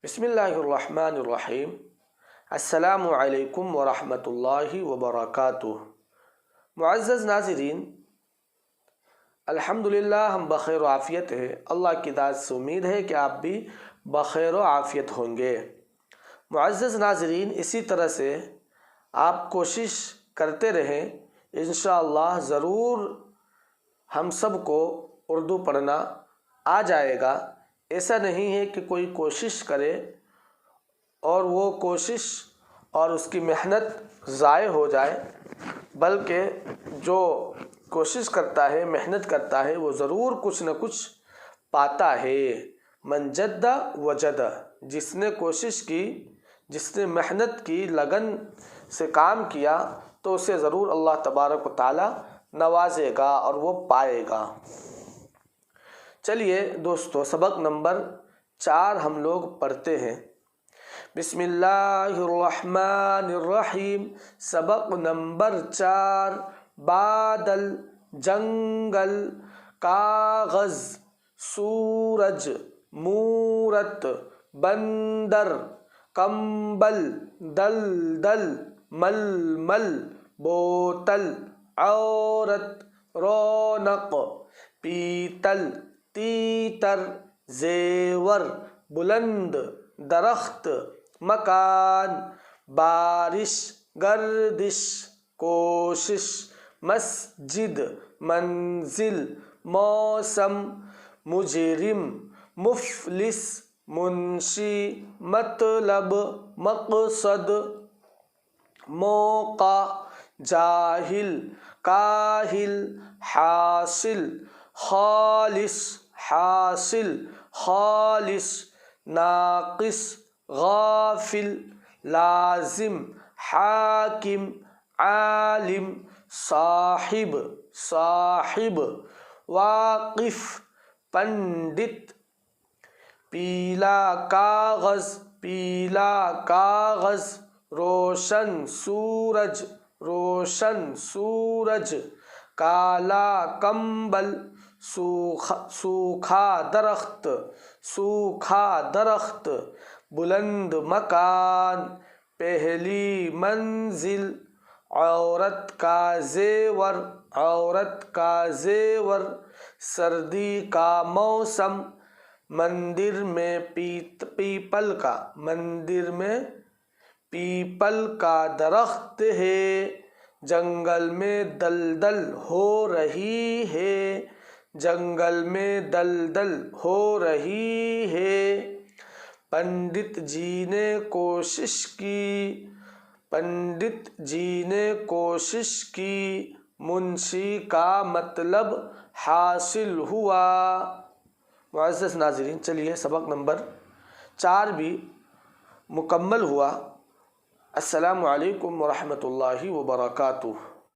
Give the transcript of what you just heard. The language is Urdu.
بسم اللہ الرحمن الرحیم۔ السلام علیکم ورحمۃ اللہ وبرکاتہ۔ معزز ناظرین، الحمدللہ ہم بخیر و عافیت ہیں۔ اللہ کی ذات سے امید ہے کہ آپ بھی بخیر و عافیت ہوں گے۔ معزز ناظرین، اسی طرح سے آپ کوشش کرتے رہیں، انشاءاللہ ضرور ہم سب کو اردو پڑھنا آ جائے گا۔ ایسا نہیں ہے کہ کوئی کوشش کرے اور وہ کوشش اور اس کی محنت ضائع ہو جائے، بلکہ جو کوشش کرتا ہے، محنت کرتا ہے، وہ ضرور کچھ نہ کچھ پاتا ہے۔ من جد وجد، جس نے کوشش کی، جس نے محنت کی، لگن سے کام کیا، تو اسے ضرور اللہ تبارک و تعالی نوازے گا اور وہ پائے گا۔ چلیے دوستو، سبق نمبر 4 ہم لوگ پڑھتے ہیں۔ بسم اللہ الرحمن الرحیم۔ سبق نمبر 4۔ بادل، جنگل، کاغذ، سورج، مورت، بندر، کمبل، دلدل، ململ، بوتل، عورت، رونق، پیتل، تیتر، زیور، بلند، درخت، مکان، بارش، گردش، کوشش، مسجد، منزل، موسم، مجرم، مفلس، منشی، مطلب، مقصد، موقع، جاہل، کاہل، حاصل، خالص، حاصل، خالص، ناقص، غافل، لازم، حاکم، عالم، صاحب، صاحب، واقف، پنڈت، پیلا کاغذ، پیلا کاغذ، روشن سورج، روشن سورج، کالا کمبل، سوکھا درخت، سوکھا درخت، بلند مکان، پہلی منزل، عورت کا زیور، عورت کا زیور، سردی کا موسم، مندر میں پیپل کا، مندر میں پیپل کا درخت ہے، جنگل میں دلدل ہو رہی ہے، جنگل میں دلدل ہو رہی ہے، پنڈت جی نے کوشش کی، پنڈت جی نے کوشش کی، منشی کا مطلب حاصل ہوا۔ معزز ناظرین، چلیے سبق نمبر 4 بھی مکمل ہوا۔ السلام علیکم ورحمۃ اللہ وبرکاتہ۔